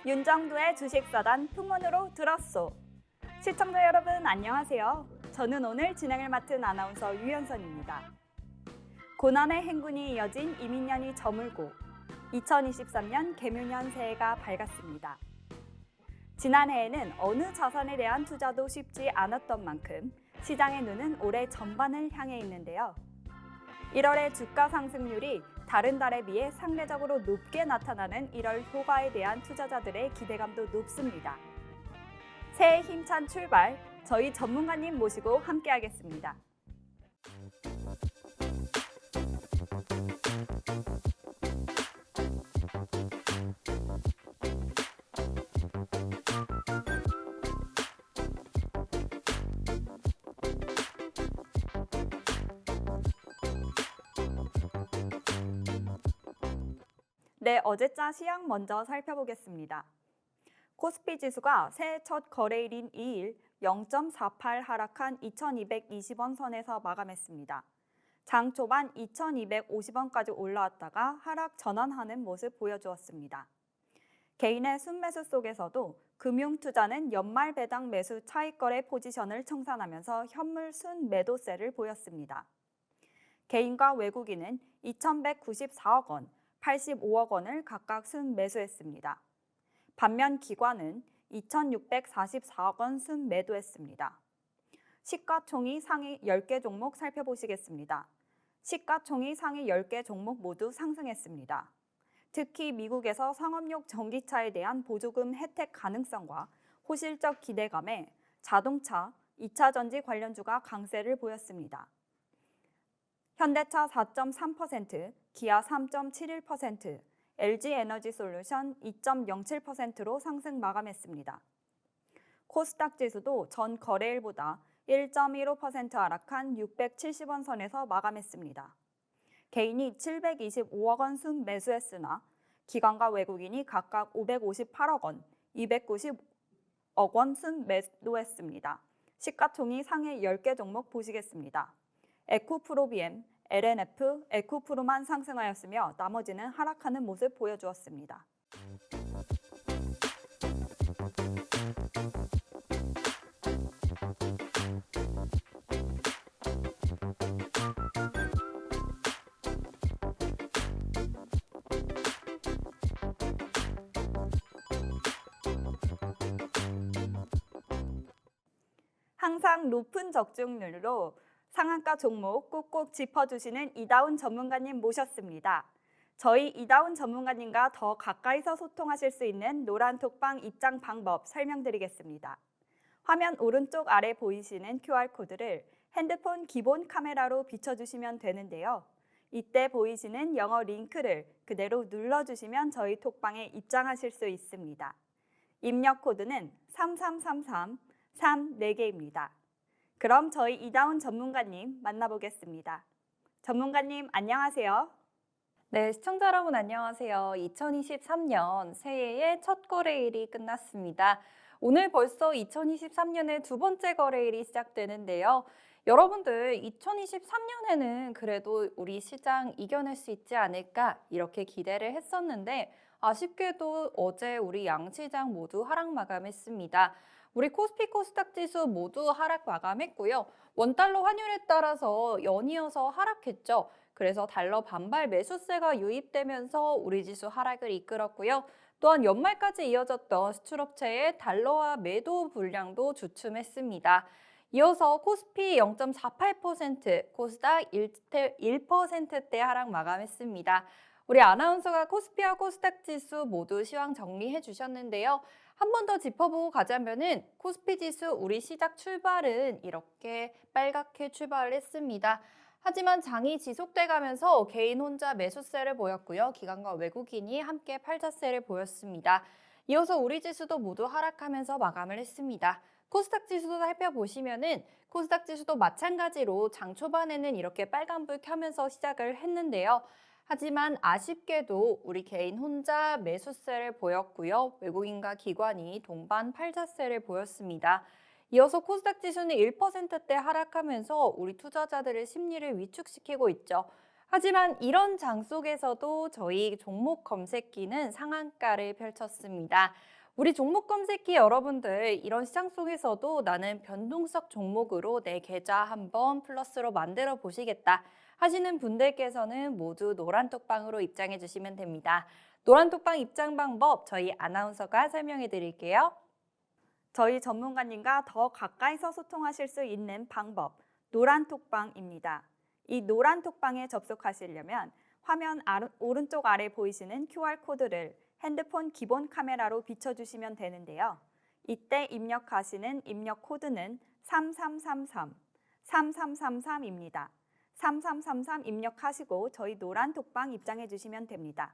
윤정두의 주식사단 풍문으로 들었소. 시청자 여러분 안녕하세요. 저는 오늘 진행을 맡은 아나운서 유현선입니다. 고난의 행군이 이어진 이민년이 저물고 2023년 개묘년 새해가 밝았습니다. 지난해에는 어느 자산에 대한 투자도 쉽지 않았던 만큼 시장의 눈은 올해 전반을 향해 있는데요. 1월의 주가 상승률이 다른 달에 비해 상대적으로 높게 나타나는 1월 효과에 대한 투자자들의 기대감도 높습니다. 새해 힘찬 출발, 저희 전문가님 모시고 함께하겠습니다. 네, 어제자 시황 먼저 살펴보겠습니다. 코스피 지수가 새해 첫 거래일인 2일 0.48 하락한 2220원 선에서 마감했습니다. 장 초반 2250원까지 올라왔다가 하락 전환하는 모습 보여주었습니다. 개인의 순매수 속에서도 금융투자는 연말 배당 매수 차익거래 포지션을 청산하면서 현물 순매도세를 보였습니다. 개인과 외국인은 2194억 원, 85억 원을 각각 순매수했습니다. 반면 기관은 2644억 원 순매도했습니다. 시가총위 상위 10개 종목 살펴보시겠습니다. 시가총위 상위 10개 종목 모두 상승했습니다. 특히 미국에서 상업용 전기차에 대한 보조금 혜택 가능성과 호실적 기대감에 자동차, 2차 전지 관련주가 강세를 보였습니다. 현대차 4.3%, 기아 3.71%, LG에너지솔루션 2.07%로 상승 마감했습니다. 코스닥 지수도 전 거래일보다 1.15% 하락한 670원 선에서 마감했습니다. 개인이 725억 원 순매수했으나 기관과 외국인이 각각 558억 원, 290억 원 순매도했습니다. 시가총위 상해 10개 종목 보시겠습니다. 에코프로비엠, LNF, 에코프로만 상승하였으며 나머지는 하락하는 모습 보여주었습니다. 항상 높은 적중률로 상한가 종목 꼭꼭 짚어주시는 이다운 전문가님 모셨습니다. 저희 이다운 전문가님과 더 가까이서 소통하실 수 있는 노란톡방 입장 방법 설명드리겠습니다. 화면 오른쪽 아래 보이시는 QR코드를 핸드폰 기본 카메라로 비춰주시면 되는데요. 이때 보이시는 영어 링크를 그대로 눌러주시면 저희 톡방에 입장하실 수 있습니다. 입력 코드는 3333, 34개입니다. 그럼 저희 이다운 전문가님 만나보겠습니다. 전문가님 안녕하세요. 네, 시청자 여러분 안녕하세요. 2023년 새해의 첫 거래일이 끝났습니다. 오늘 벌써 2023년의 두 번째 거래일이 시작되는데요. 여러분들 2023년에는 그래도 우리 시장 이겨낼 수 있지 않을까 이렇게 기대를 했었는데 아쉽게도 어제 우리 양시장 모두 하락 마감했습니다. 우리 코스피 코스닥 지수 모두 하락 마감했고요. 원달러 환율에 따라서 연이어서 하락했죠. 그래서 달러 반발 매수세가 유입되면서 우리 지수 하락을 이끌었고요. 또한 연말까지 이어졌던 수출업체의 달러화 매도 불량도 주춤했습니다. 이어서 코스피 0.48%, 코스닥 1%대 하락 마감했습니다. 우리 아나운서가 코스피와 코스닥 지수 모두 시황 정리해 주셨는데요. 한 번 더 짚어보고 가자면은 코스피 지수 우리 시작 출발은 이렇게 빨갛게 출발을 했습니다. 하지만 장이 지속돼 가면서 개인 혼자 매수세를 보였고요. 기관과 외국인이 함께 팔자세를 보였습니다. 이어서 우리 지수도 모두 하락하면서 마감을 했습니다. 코스닥 지수도 살펴보시면은 코스닥 지수도 마찬가지로 장 초반에는 이렇게 빨간불 켜면서 시작을 했는데요. 하지만 아쉽게도 우리 개인 혼자 매수세를 보였고요. 외국인과 기관이 동반 팔자세를 보였습니다. 이어서 코스닥 지수는 1%대 하락하면서 우리 투자자들의 심리를 위축시키고 있죠. 하지만 이런 장 속에서도 저희 종목 검색기는 상한가를 펼쳤습니다. 우리 종목 검색기 여러분들 이런 시장 속에서도 나는 변동성 종목으로 내 계좌 한번 플러스로 만들어 보시겠다 하시는 분들께서는 모두 노란톡방으로 입장해 주시면 됩니다. 노란톡방 입장 방법 저희 아나운서가 설명해 드릴게요. 저희 전문가님과 더 가까이서 소통하실 수 있는 방법, 노란톡방입니다. 이 노란톡방에 접속하시려면 화면 오른쪽 아래 보이시는 QR코드를 핸드폰 기본 카메라로 비춰주시면 되는데요. 이때 입력하시는 입력 코드는 3333, 3333입니다. 3333 입력하시고 저희 노란톡방 입장해 주시면 됩니다.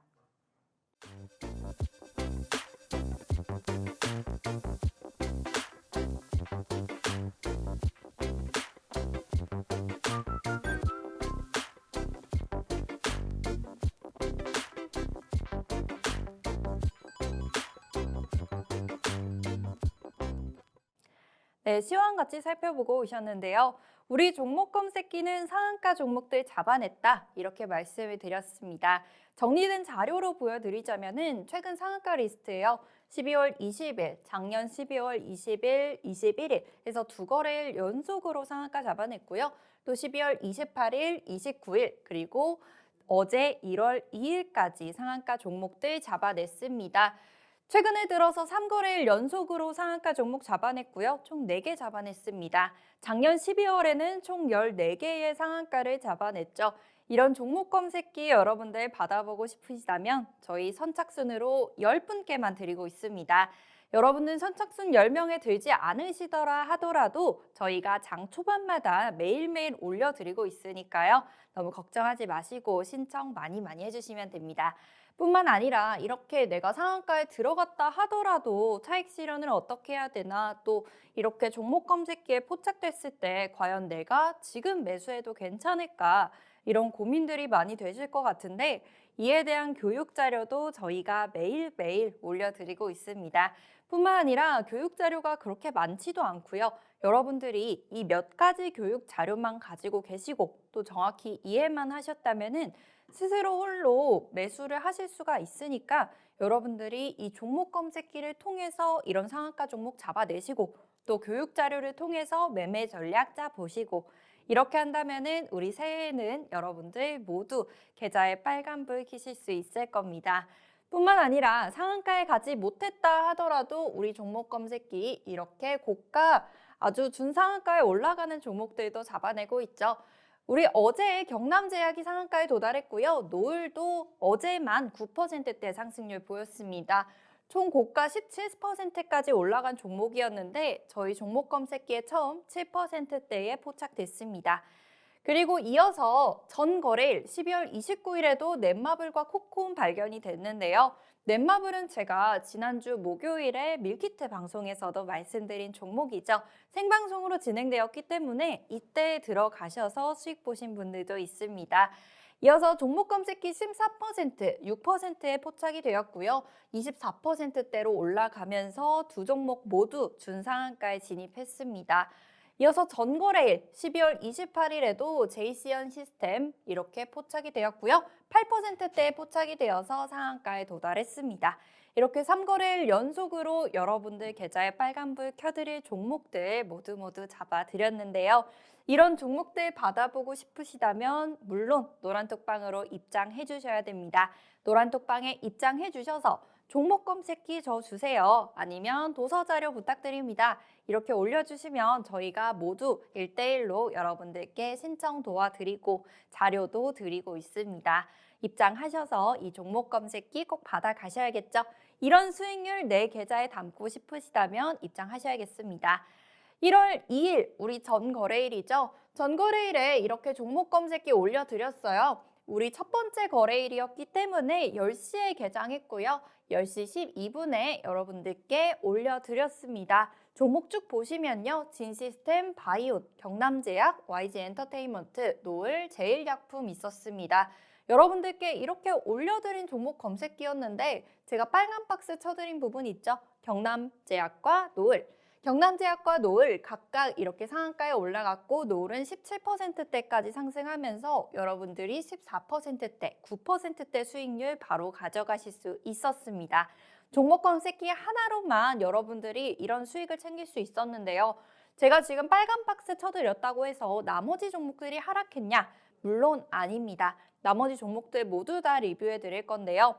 네, 시황 같이 살펴보고 오셨는데요. 우리 종목 검색기는 상한가 종목들 잡아냈다 이렇게 말씀을 드렸습니다. 정리된 자료로 보여드리자면은 최근 상한가 리스트예요. 12월 20일, 작년 12월 20일, 21일 해서 두 거래일 연속으로 상한가 잡아냈고요. 또 12월 28일, 29일 그리고 어제 1월 2일까지 상한가 종목들 잡아냈습니다. 최근에 들어서 3거래일 연속으로 상한가 종목 잡아냈고요. 총 4개 잡아냈습니다. 작년 12월에는 총 14개의 상한가를 잡아냈죠. 이런 종목 검색기 여러분들 받아보고 싶으시다면 저희 선착순으로 10분께만 드리고 있습니다. 여러분은 선착순 10명에 들지 않으시더라 하더라도 저희가 장 초반마다 매일매일 올려드리고 있으니까요. 너무 걱정하지 마시고 신청 많이 해주시면 됩니다. 뿐만 아니라 이렇게 내가 상한가에 들어갔다 하더라도 차익 실현을 어떻게 해야 되나, 또 이렇게 종목 검색기에 포착됐을 때 과연 내가 지금 매수해도 괜찮을까, 이런 고민들이 많이 되실 것 같은데 이에 대한 교육 자료도 저희가 매일매일 올려드리고 있습니다. 뿐만 아니라 교육 자료가 그렇게 많지도 않고요. 여러분들이 이 몇 가지 교육 자료만 가지고 계시고 또 정확히 이해만 하셨다면은 스스로 홀로 매수를 하실 수가 있으니까 여러분들이 이 종목 검색기를 통해서 이런 상한가 종목 잡아내시고 또 교육 자료를 통해서 매매 전략 짜보시고 이렇게 한다면은 우리 새해에는 여러분들 모두 계좌에 빨간불 켜실 수 있을 겁니다. 뿐만 아니라 상한가에 가지 못했다 하더라도 우리 종목 검색기 이렇게 고가 아주 준상한가에 올라가는 종목들도 잡아내고 있죠. 우리 어제 경남제약이 상한가에 도달했고요. 노을도 어제만 9%대 상승률 보였습니다. 총 고가 17%까지 올라간 종목이었는데 저희 종목 검색기에 처음 7%대에 포착됐습니다. 그리고 이어서 전 거래일 12월 29일에도 넷마블과 코코움 발견이 됐는데요. 넷마블은 제가 지난주 목요일에 밀키트 방송에서도 말씀드린 종목이죠. 생방송으로 진행되었기 때문에 이때 들어가셔서 수익 보신 분들도 있습니다. 이어서 종목 검색기 14%, 6%에 포착이 되었고요. 24%대로 올라가면서 두 종목 모두 준상한가에 진입했습니다. 이어서 전거래일 12월 28일에도 JC현 시스템 이렇게 포착이 되었고요. 8%대에 포착이 되어서 상한가에 도달했습니다. 이렇게 3거래일 연속으로 여러분들 계좌에 빨간불 켜드릴 종목들 모두 잡아드렸는데요. 이런 종목들 받아보고 싶으시다면 물론 노란톡방으로 입장해 주셔야 됩니다. 노란톡방에 입장해 주셔서 종목 검색기 저 주세요. 아니면 도서 자료 부탁드립니다. 이렇게 올려주시면 저희가 모두 1대1로 여러분들께 신청 도와드리고 자료도 드리고 있습니다. 입장하셔서 이 종목 검색기 꼭 받아가셔야겠죠. 이런 수익률 내 계좌에 담고 싶으시다면 입장하셔야겠습니다. 1월 2일 우리 전거래일이죠. 전거래일에 이렇게 종목 검색기 올려드렸어요. 우리 첫 번째 거래일이었기 때문에 10시에 개장했고요. 10시 12분에 여러분들께 올려드렸습니다. 종목 쭉 보시면요. 진시스템, 바이온, 경남제약, YG엔터테인먼트, 노을, 제일약품 있었습니다. 여러분들께 이렇게 올려드린 종목 검색기였는데 제가 빨간 박스 쳐드린 부분 있죠. 경남제약과 노을. 경남제약과 노을 각각 이렇게 상한가에 올라갔고 노을은 17%대까지 상승하면서 여러분들이 14%대, 9%대 수익률 바로 가져가실 수 있었습니다. 종목 검색기 하나로만 여러분들이 이런 수익을 챙길 수 있었는데요. 제가 지금 빨간 박스 쳐드렸다고 해서 나머지 종목들이 하락했냐? 물론 아닙니다. 나머지 종목들 모두 다 리뷰해 드릴 건데요.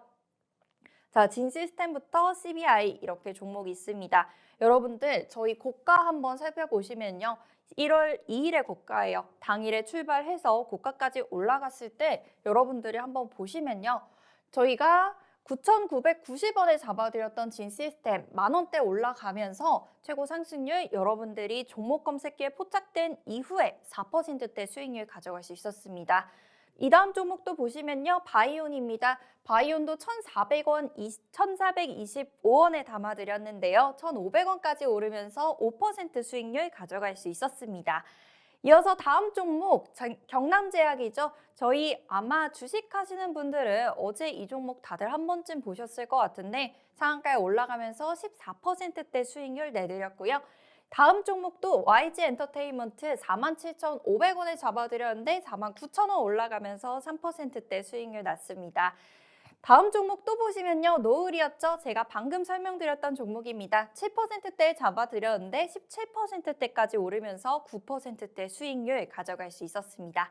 자, 진시스템부터 CBI 이렇게 종목이 있습니다. 여러분들 저희 고가 한번 살펴보시면요. 1월 2일에 고가예요. 당일에 출발해서 고가까지 올라갔을 때 여러분들이 한번 보시면요. 저희가 9,990원에 잡아드렸던 진시스템 만원대 올라가면서 최고 상승률 여러분들이 종목 검색기에 포착된 이후에 4%대 수익률 가져갈 수 있었습니다. 이 다음 종목도 보시면요. 바이온입니다. 바이온도 1,400원, 1,425원에 담아드렸는데요. 1,500원까지 오르면서 5% 수익률 가져갈 수 있었습니다. 이어서 다음 종목 경남제약이죠. 저희 아마 주식하시는 분들은 어제 이 종목 다들 한 번쯤 보셨을 것 같은데 상한가에 올라가면서 14%대 수익률 내드렸고요. 다음 종목도 YG엔터테인먼트 47,500원에 잡아드렸는데 49,000원 올라가면서 3%대 수익률 났습니다. 다음 종목 또 보시면요. 노을이었죠. 제가 방금 설명드렸던 종목입니다. 7%대에 잡아드렸는데 17%대까지 오르면서 9%대 수익률 가져갈 수 있었습니다.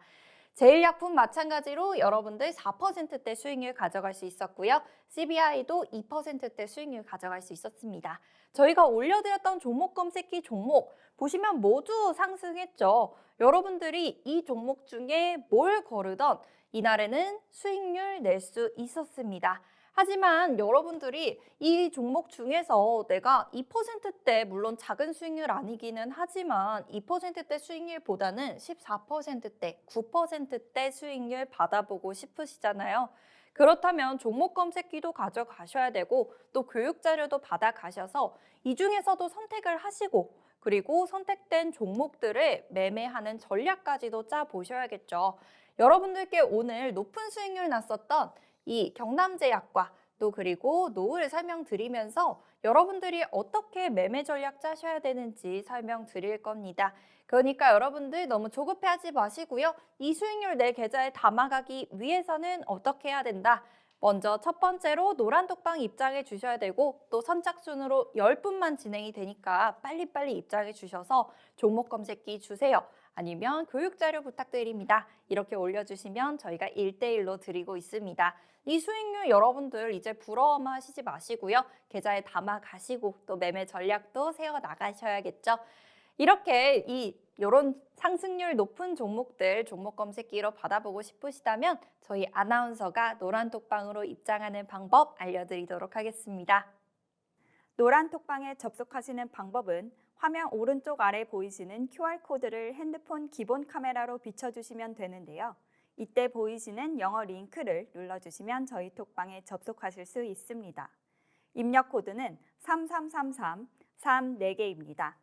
제일약품 마찬가지로 여러분들 4%대 수익률 가져갈 수 있었고요. CBI도 2%대 수익률 가져갈 수 있었습니다. 저희가 올려드렸던 종목 검색기 종목 보시면 모두 상승했죠. 여러분들이 이 종목 중에 뭘 거르던 이날에는 수익률 낼 수 있었습니다. 하지만 여러분들이 이 종목 중에서 내가 2%대 물론 작은 수익률 아니기는 하지만 2%대 수익률보다는 14%대, 9%대 수익률 받아보고 싶으시잖아요. 그렇다면 종목 검색기도 가져가셔야 되고 또 교육 자료도 받아가셔서 이 중에서도 선택을 하시고 그리고 선택된 종목들을 매매하는 전략까지도 짜보셔야겠죠. 여러분들께 오늘 높은 수익률 났었던 이 경남제약과 또 그리고 노을 설명드리면서 여러분들이 어떻게 매매 전략 짜셔야 되는지 설명드릴 겁니다. 그러니까 여러분들 너무 조급해하지 마시고요. 이 수익률 내 계좌에 담아가기 위해서는 어떻게 해야 된다? 먼저 첫 번째로 노란톡방 입장해 주셔야 되고 또 선착순으로 10분만 진행이 되니까 빨리빨리 입장해 주셔서 종목 검색기 주세요. 아니면 교육자료 부탁드립니다. 이렇게 올려주시면 저희가 1대1로 드리고 있습니다. 이 수익률 여러분들 이제 부러워만 하시지 마시고요. 계좌에 담아 가시고 또 매매 전략도 세워 나가셔야겠죠. 이렇게 이런 상승률 높은 종목들 종목 검색기로 받아보고 싶으시다면 저희 아나운서가 노란톡방으로 입장하는 방법 알려드리도록 하겠습니다. 노란톡방에 접속하시는 방법은 화면 오른쪽 아래 보이시는 QR코드를 핸드폰 기본 카메라로 비춰주시면 되는데요. 이때 보이시는 영어 링크를 눌러주시면 저희 톡방에 접속하실 수 있습니다. 입력 코드는 3333, 34개입니다.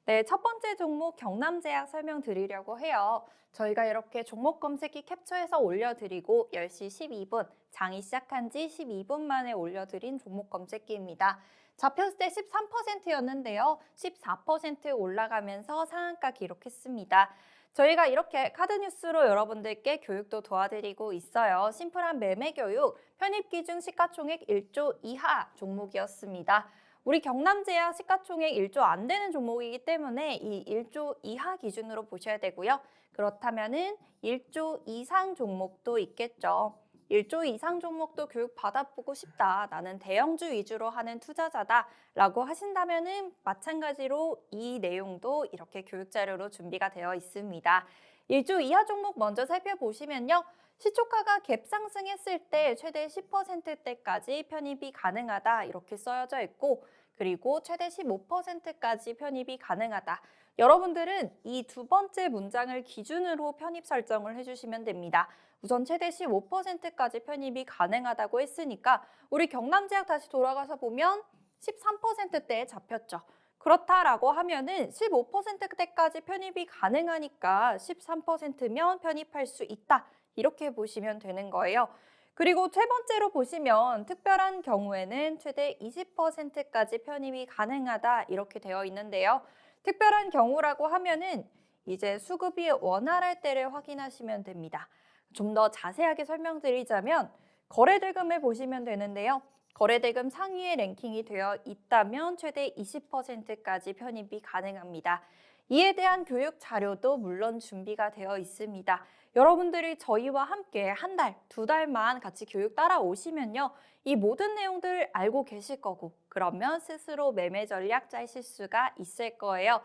네, 첫 번째 종목 경남제약 설명드리려고 해요. 저희가 이렇게 종목 검색기 캡처해서 올려드리고 10시 12분, 장이 시작한 지 12분 만에 올려드린 종목 검색기입니다. 잡혔을 때 13%였는데요. 14% 올라가면서 상한가 기록했습니다. 저희가 이렇게 카드뉴스로 여러분들께 교육도 도와드리고 있어요. 심플한 매매 교육, 편입기준 시가총액 1조 이하 종목이었습니다. 우리 경남제약 시가총액 1조 안 되는 종목이기 때문에 이 1조 이하 기준으로 보셔야 되고요. 그렇다면은 1조 이상 종목도 있겠죠. 1조 이상 종목도 교육 받아보고 싶다. 나는 대형주 위주로 하는 투자자다. 라고 하신다면은 마찬가지로 이 내용도 이렇게 교육 자료로 준비가 되어 있습니다. 1조 이하 종목 먼저 살펴보시면요. 시초가가 갭 상승했을 때 최대 10%대까지 편입이 가능하다 이렇게 써져 있고 그리고 최대 15%까지 편입이 가능하다. 여러분들은 이 두 번째 문장을 기준으로 편입 설정을 해주시면 됩니다. 우선 최대 15%까지 편입이 가능하다고 했으니까 우리 경남제약 다시 돌아가서 보면 13%대에 잡혔죠. 그렇다라고 하면은 15%대까지 편입이 가능하니까 13%면 편입할 수 있다. 이렇게 보시면 되는 거예요. 그리고 세 번째로 보시면 특별한 경우에는 최대 20%까지 편입이 가능하다 이렇게 되어 있는데요. 특별한 경우라고 하면은 이제 수급이 원활할 때를 확인하시면 됩니다. 좀 더 자세하게 설명드리자면 거래대금을 보시면 되는데요. 거래대금 상위에 랭킹이 되어 있다면 최대 20%까지 편입이 가능합니다. 이에 대한 교육 자료도 물론 준비가 되어 있습니다. 여러분들이 저희와 함께 한 달, 두 달만 같이 교육 따라오시면요. 이 모든 내용들을 알고 계실 거고 그러면 스스로 매매 전략 짜실 수가 있을 거예요.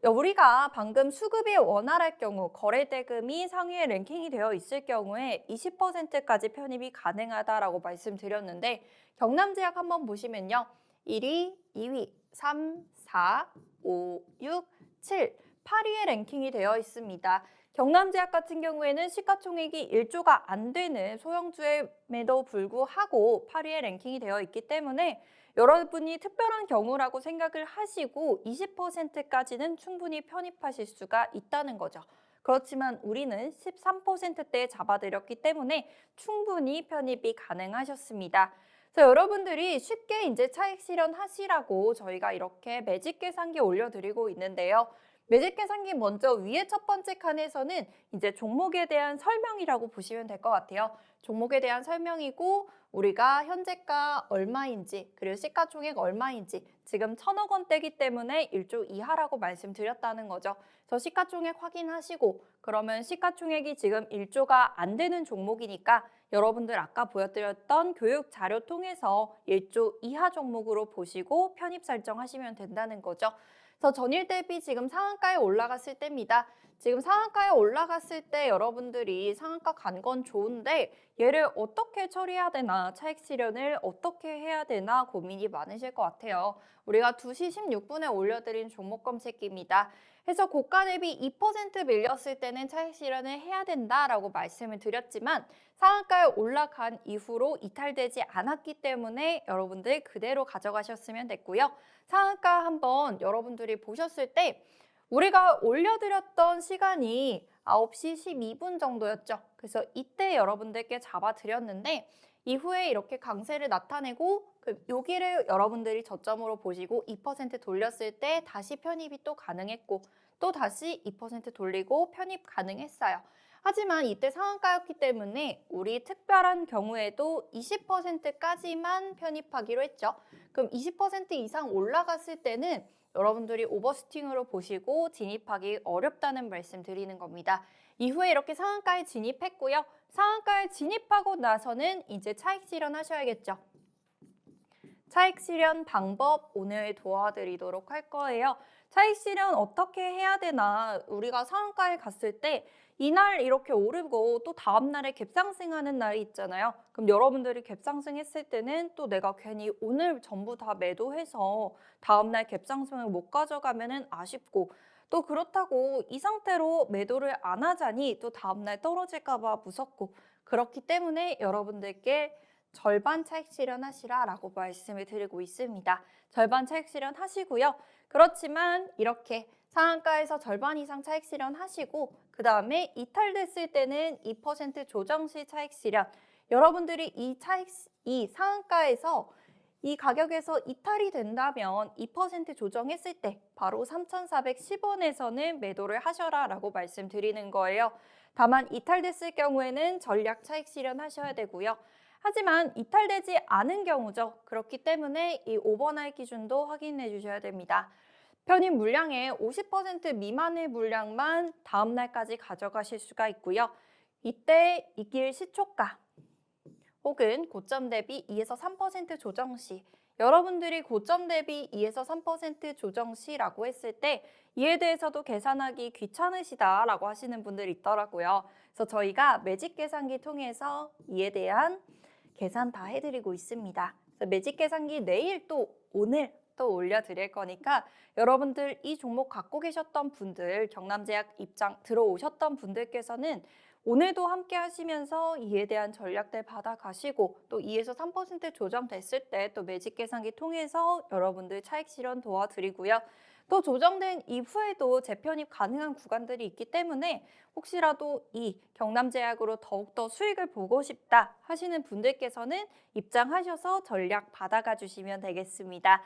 우리가 방금 수급이 원활할 경우 거래대금이 상위에 랭킹이 되어 있을 경우에 20%까지 편입이 가능하다라고 말씀드렸는데 경남제약 한번 보시면요. 1위, 2위, 3, 4, 5, 6, 7, 8위에 랭킹이 되어 있습니다. 경남제약 같은 경우에는 시가총액이 1조가 안 되는 소형주임에도 불구하고 8위에 랭킹이 되어 있기 때문에 여러분이 특별한 경우라고 생각을 하시고 20%까지는 충분히 편입하실 수가 있다는 거죠. 그렇지만 우리는 13%대에 잡아드렸기 때문에 충분히 편입이 가능하셨습니다. 그래서 여러분들이 쉽게 이제 차익 실현하시라고 저희가 이렇게 매직 계산기 올려드리고 있는데요. 매직 계산기 먼저 위에 첫 번째 칸에서는 이제 종목에 대한 설명이라고 보시면 될 것 같아요. 종목에 대한 설명이고 우리가 현재가 얼마인지 그리고 시가총액 얼마인지 지금 1,000억 원대이기 때문에 1조 이하라고 말씀드렸다는 거죠. 그래서 시가총액 확인하시고 그러면 시가총액이 지금 1조가 안 되는 종목이니까 여러분들 아까 보여드렸던 교육 자료 통해서 1조 이하 종목으로 보시고 편입 설정하시면 된다는 거죠. 그래서 전일 대비 지금 상한가에 올라갔을 때입니다. 지금 상한가에 올라갔을 때 여러분들이 상한가 간 건 좋은데 얘를 어떻게 처리해야 되나, 차익 실현을 어떻게 해야 되나 고민이 많으실 것 같아요. 우리가 2시 16분에 올려드린 종목 검색기입니다. 그래서 고가 대비 2% 밀렸을 때는 차익 실현을 해야 된다라고 말씀을 드렸지만 상한가에 올라간 이후로 이탈되지 않았기 때문에 여러분들 그대로 가져가셨으면 됐고요. 상한가 한번 여러분들이 보셨을 때 우리가 올려드렸던 시간이 9시 12분 정도였죠. 그래서 이때 여러분들께 잡아드렸는데 이후에 이렇게 강세를 나타내고 여기를 여러분들이 저점으로 보시고 2% 돌렸을 때 다시 편입이 또 가능했고 또 다시 2% 돌리고 편입 가능했어요. 하지만 이때 상한가였기 때문에 우리 특별한 경우에도 20%까지만 편입하기로 했죠. 그럼 20% 이상 올라갔을 때는 여러분들이 오버슈팅으로 보시고 진입하기 어렵다는 말씀 드리는 겁니다. 이후에 이렇게 상한가에 진입했고요. 상한가에 진입하고 나서는 이제 차익 실현하셔야겠죠. 차익 실현 방법 오늘 도와드리도록 할 거예요. 차익 실현 어떻게 해야 되나, 우리가 상한가에 갔을 때 이날 이렇게 오르고 또 다음 날에 갭상승하는 날이 있잖아요. 그럼 여러분들이 갭상승했을 때는 또 내가 괜히 오늘 전부 다 매도해서 다음 날 갭상승을 못 가져가면은 아쉽고 또 그렇다고 이 상태로 매도를 안 하자니 또 다음 날 떨어질까 봐 무섭고 그렇기 때문에 여러분들께 절반 차익 실현하시라라고 말씀을 드리고 있습니다. 절반 차익 실현하시고요. 그렇지만 이렇게 상한가에서 절반 이상 차익 실현하시고 그 다음에 이탈됐을 때는 2% 조정 시 차익 실현. 여러분들이 이 상한가에서 이 가격에서 이탈이 된다면 2% 조정했을 때 바로 3,410원에서는 매도를 하셔라라고 말씀드리는 거예요. 다만 이탈됐을 경우에는 전략 차익 실현하셔야 되고요. 하지만 이탈되지 않은 경우죠. 그렇기 때문에 이 오버나잇 기준도 확인해 주셔야 됩니다. 편입 물량의 50% 미만의 물량만 다음 날까지 가져가실 수가 있고요. 이때 이길 시초가 혹은 고점 대비 2에서 3% 조정 시, 여러분들이 고점 대비 2에서 3% 조정 시라고 했을 때 이에 대해서도 계산하기 귀찮으시다라고 하시는 분들이 있더라고요. 그래서 저희가 매직 계산기 통해서 이에 대한 계산 다 해드리고 있습니다. 그래서 매직 계산기 내일 또 오늘 또 올려드릴 거니까 여러분들 이 종목 갖고 계셨던 분들, 경남제약 입장 들어오셨던 분들께서는 오늘도 함께 하시면서 이에 대한 전략들 받아가시고 또 2에서 3% 조정됐을 때 또 매직 계산기 통해서 여러분들 차익 실현 도와드리고요. 또 조정된 이후에도 재편입 가능한 구간들이 있기 때문에 혹시라도 이 경남제약으로 더욱더 수익을 보고 싶다 하시는 분들께서는 입장하셔서 전략 받아가 주시면 되겠습니다.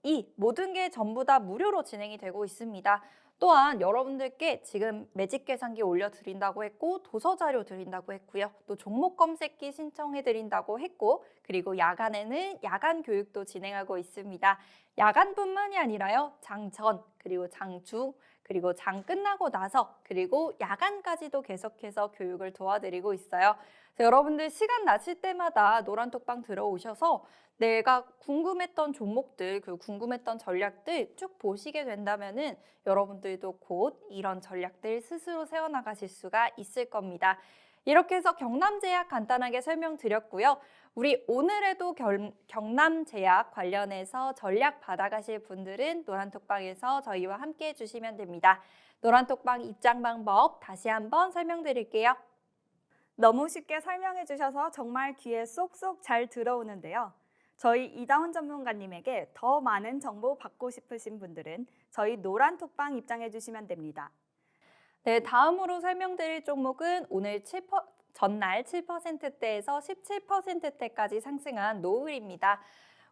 이 모든 게 전부 다 무료로 진행이 되고 있습니다. 또한 여러분들께 지금 매직 계산기 올려드린다고 했고 도서 자료 드린다고 했고요. 또 종목 검색기 신청해드린다고 했고 그리고 야간에는 야간 교육도 진행하고 있습니다. 야간뿐만이 아니라요. 장전 그리고 장중 그리고 장 끝나고 나서 그리고 야간까지도 계속해서 교육을 도와드리고 있어요. 그래서 여러분들 시간 나실 때마다 노란톡방 들어오셔서 내가 궁금했던 종목들, 그 궁금했던 전략들 쭉 보시게 된다면은 여러분들도 곧 이런 전략들 스스로 세워나가실 수가 있을 겁니다. 이렇게 해서 경남제약 간단하게 설명드렸고요. 우리 오늘에도 경남제약 관련해서 전략 받아가실 분들은 노란톡방에서 저희와 함께 해주시면 됩니다. 노란톡방 입장 방법 다시 한번 설명드릴게요. 너무 쉽게 설명해 주셔서 정말 귀에 쏙쏙 잘 들어오는데요. 저희 이다운 전문가님에게 더 많은 정보 받고 싶으신 분들은 저희 노란톡방 입장해 주시면 됩니다. 네, 다음으로 설명드릴 종목은 오늘 전날 7%대에서 17%대까지 상승한 노을입니다.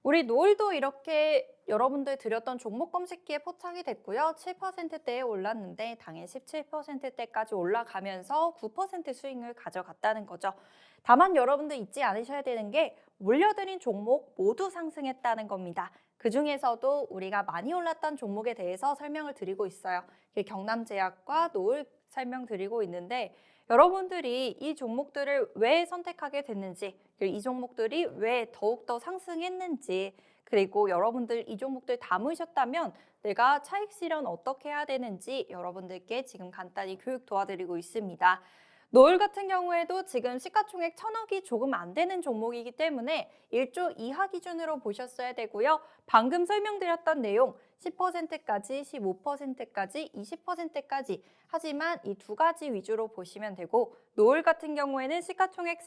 우리 노을도 이렇게 여러분들 드렸던 종목 검색기에 포착이 됐고요. 7%대에 올랐는데 당일 17%대까지 올라가면서 9% 수익을 가져갔다는 거죠. 다만 여러분들 잊지 않으셔야 되는 게 올려드린 종목 모두 상승했다는 겁니다. 그 중에서도 우리가 많이 올랐던 종목에 대해서 설명을 드리고 있어요. 경남제약과 노을 설명드리고 있는데 여러분들이 이 종목들을 왜 선택하게 됐는지, 그리고 이 종목들이 왜 더욱더 상승했는지, 그리고 여러분들 이 종목들 담으셨다면 내가 차익 실현 어떻게 해야 되는지 여러분들께 지금 간단히 교육 도와드리고 있습니다. 노을 같은 경우에도 지금 시가총액 1,000억이 조금 안 되는 종목이기 때문에 1조 이하 기준으로 보셨어야 되고요. 방금 설명드렸던 내용 10%까지, 15%까지, 20%까지 하지만 이 두 가지 위주로 보시면 되고 노을 같은 경우에는 시가총액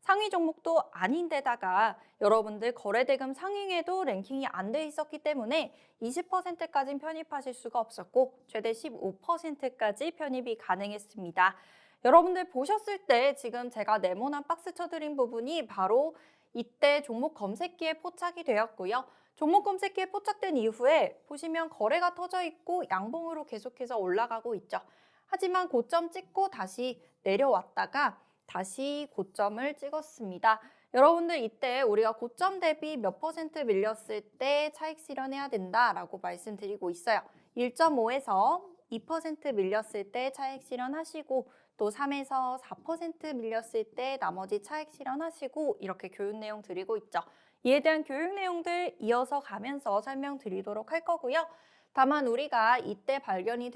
상위 종목도 아닌데다가 여러분들 거래대금 상위에도 랭킹이 안 돼 있었기 때문에 20%까지는 편입하실 수가 없었고 최대 15%까지 편입이 가능했습니다. 여러분들 보셨을 때 지금 제가 네모난 박스 쳐드린 부분이 바로 이때 종목 검색기에 포착이 되었고요. 종목 검색기에 포착된 이후에 보시면 거래가 터져 있고 양봉으로 계속해서 올라가고 있죠. 하지만 고점 찍고 다시 내려왔다가 다시 고점을 찍었습니다. 여러분들 이때 우리가 고점 대비 몇 퍼센트 밀렸을 때 차익 실현해야 된다라고 말씀드리고 있어요. 1.5에서 2% 밀렸을 때 차익 실현하시고 또 3에서 4% 밀렸을 때 나머지 차익 실현하시고 이렇게 교육 내용 드리고 있죠. 이에 대한 교육 내용들 이어서 가면서 설명드리도록 할 거고요. 다만 우리가 이때 발견이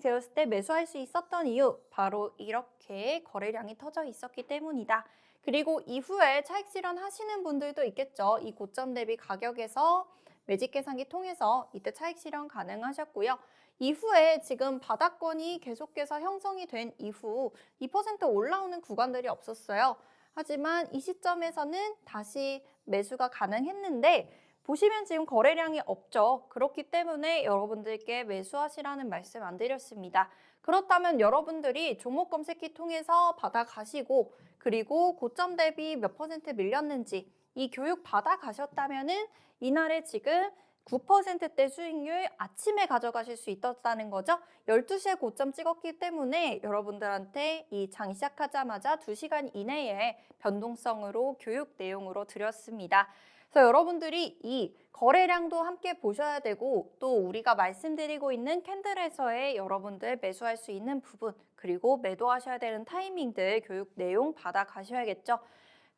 되었을 때 매수할 수 있었던 이유 바로 이렇게 거래량이 터져 있었기 때문이다. 그리고 이후에 차익 실현하시는 분들도 있겠죠. 이 고점 대비 가격에서 매직 계산기 통해서 이때 차익 실현 가능하셨고요. 이후에 지금 바닥권이 계속해서 형성이 된 이후 2% 올라오는 구간들이 없었어요. 하지만 이 시점에서는 다시 매수가 가능했는데 보시면 지금 거래량이 없죠. 그렇기 때문에 여러분들께 매수하시라는 말씀 안 드렸습니다. 그렇다면 여러분들이 종목 검색기 통해서 받아가시고 그리고 고점 대비 몇 퍼센트 밀렸는지 이 교육 받아가셨다면은 이날에 지금 9%대 수익률 아침에 가져가실 수 있었다는 거죠. 12시에 고점 찍었기 때문에 여러분들한테 이 장 시작하자마자 2시간 이내에 변동성으로 교육 내용으로 드렸습니다. 그래서 여러분들이 이 거래량도 함께 보셔야 되고 또 우리가 말씀드리고 있는 캔들에서의 여러분들 매수할 수 있는 부분 그리고 매도하셔야 되는 타이밍들 교육 내용 받아 가셔야겠죠.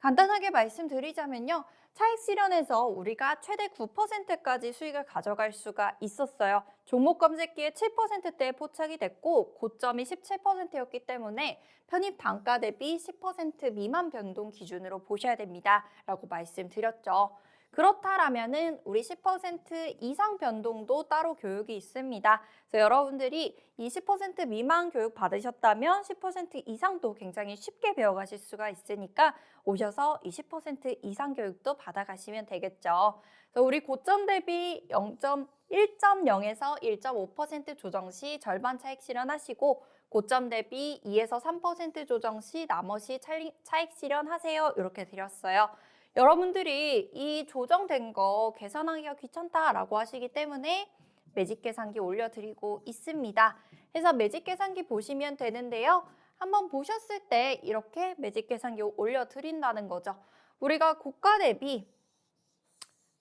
간단하게 말씀드리자면요. 차익 실현에서 우리가 최대 9%까지 수익을 가져갈 수가 있었어요. 종목 검색기에 7%대에 포착이 됐고 고점이 17%였기 때문에 편입 단가 대비 10% 미만 변동 기준으로 보셔야 됩니다. 라고 말씀드렸죠. 그렇다라면은 우리 10% 이상 변동도 따로 교육이 있습니다. 그래서 여러분들이 이 10% 미만 교육 받으셨다면 10% 이상도 굉장히 쉽게 배워가실 수가 있으니까 오셔서 이 10% 이상 교육도 받아가시면 되겠죠. 그래서 우리 고점 대비 1.0에서 1.5% 조정 시 절반 차익 실현하시고 고점 대비 2에서 3% 조정 시 나머지 차익 실현하세요. 이렇게 드렸어요. 여러분들이 이 조정된 거 계산하기가 귀찮다라고 하시기 때문에 매직 계산기 올려드리고 있습니다. 그래서 매직 계산기 보시면 되는데요. 한번 보셨을 때 이렇게 매직 계산기 올려드린다는 거죠. 우리가 고가 대비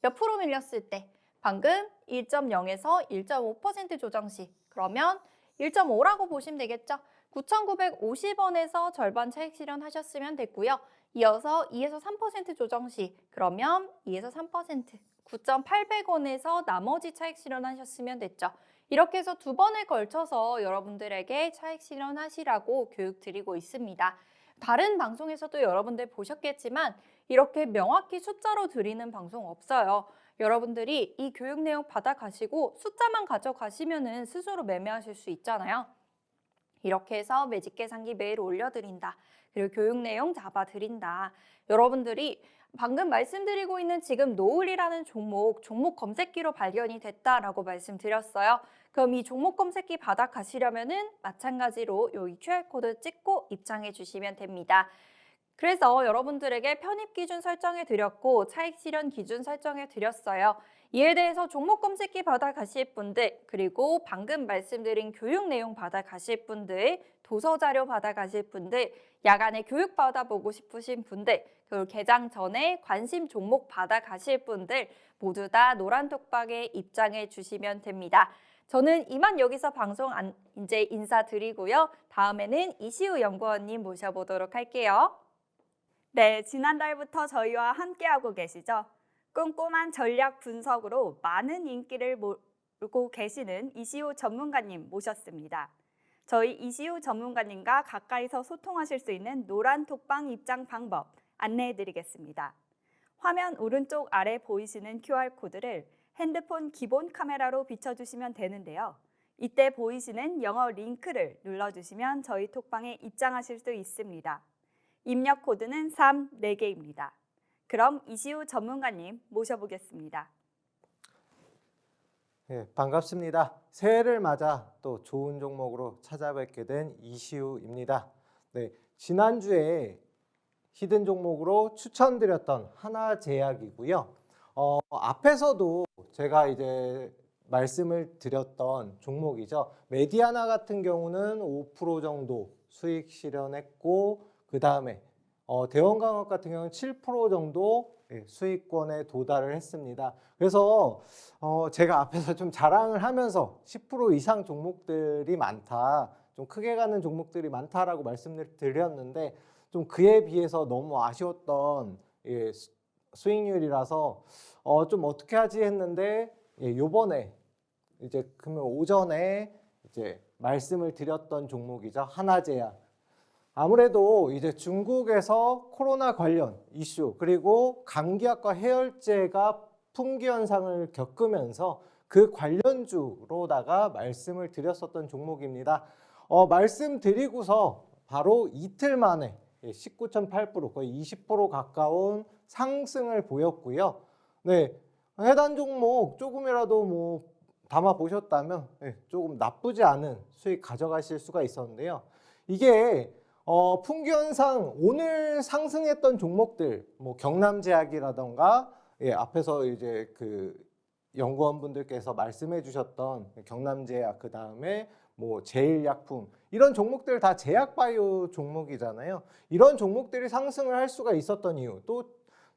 몇 프로 밀렸을 때 방금 1.0에서 1.5% 조정 시 그러면 1.5라고 보시면 되겠죠. 9,950원에서 절반 차익 실현하셨으면 됐고요. 이어서 2에서 3% 조정 시 그러면 2에서 3% 9,800원에서 나머지 차익 실현하셨으면 됐죠. 이렇게 해서 두 번에 걸쳐서 여러분들에게 차익 실현하시라고 교육 드리고 있습니다. 다른 방송에서도 여러분들 보셨겠지만 이렇게 명확히 숫자로 드리는 방송 없어요. 여러분들이 이 교육 내용 받아가시고 숫자만 가져가시면은 스스로 매매하실 수 있잖아요. 이렇게 해서 매직 계산기 매일 올려드린다. 그리고 교육 내용 잡아드린다. 여러분들이 방금 말씀드리고 있는 지금 노을이라는 종목 검색기로 발견이 됐다라고 말씀드렸어요. 그럼 이 종목 검색기 받아가시려면은 마찬가지로 여기 QR코드 찍고 입장해 주시면 됩니다. 그래서 여러분들에게 편입 기준 설정해 드렸고 차익 실현 기준 설정해 드렸어요. 이에 대해서 종목 검색기 받아가실 분들, 그리고 방금 말씀드린 교육 내용 받아가실 분들, 도서 자료 받아가실 분들, 야간에 교육 받아보고 싶으신 분들, 그리고 개장 전에 관심 종목 받아가실 분들 모두 다 노란톡방에 입장해 주시면 됩니다. 저는 이만 여기서 방송 이제 인사드리고요. 다음에는 이시우 연구원님 모셔보도록 할게요. 네, 지난달부터 저희와 함께하고 계시죠? 꼼꼼한 전략 분석으로 많은 인기를 몰고 계시는 이시우 전문가님 모셨습니다. 저희 이시우 전문가님과 가까이서 소통하실 수 있는 노란 톡방 입장 방법 안내해드리겠습니다. 화면 오른쪽 아래 보이시는 QR코드를 핸드폰 기본 카메라로 비춰주시면 되는데요. 이때 보이시는 영어 링크를 눌러주시면 저희 톡방에 입장하실 수 있습니다. 입력 코드는 4개입니다. 그럼 이시우 전문가님 모셔보겠습니다. 네, 반갑습니다. 새해를 맞아 또 좋은 종목으로 찾아뵙게 된 이시우입니다. 네, 지난주에 히든 종목으로 추천드렸던 하나제약이고요. 앞에서도 제가 이제 말씀을 드렸던 종목이죠. 메디아나 같은 경우는 5% 정도 수익 실현했고 그 다음에 대원강업 같은 경우는 7% 정도 수익권에 도달을 했습니다. 그래서 제가 앞에서 좀 자랑을 하면서 10% 이상 종목들이 많다, 좀 크게 가는 종목들이 많다라고 말씀을 드렸는데 좀 그에 비해서 너무 아쉬웠던 수익률이라서 좀 어떻게 하지 했는데 요번에 이제 금요일 오전에 이제 말씀을 드렸던 종목이죠. 하나제약. 아무래도 이제 중국에서 코로나 관련 이슈 그리고 감기약과 해열제가 품귀 현상을 겪으면서 그 관련주로다가 말씀을 드렸었던 종목입니다. 말씀드리고서 바로 이틀 만에 19.8% 거의 20% 가까운 상승을 보였고요. 네, 해당 종목 조금이라도 뭐 담아 보셨다면 조금 나쁘지 않은 수익 가져가실 수가 있었는데요. 이게 품귀 현상 오늘 상승했던 종목들 뭐 경남제약이라던가 앞에서 이제 그 연구원분들께서 말씀해 주셨던 경남제약 그 다음에 뭐 제일약품 이런 종목들 다 제약바이오 종목이잖아요. 이런 종목들이 상승을 할 수가 있었던 이유 또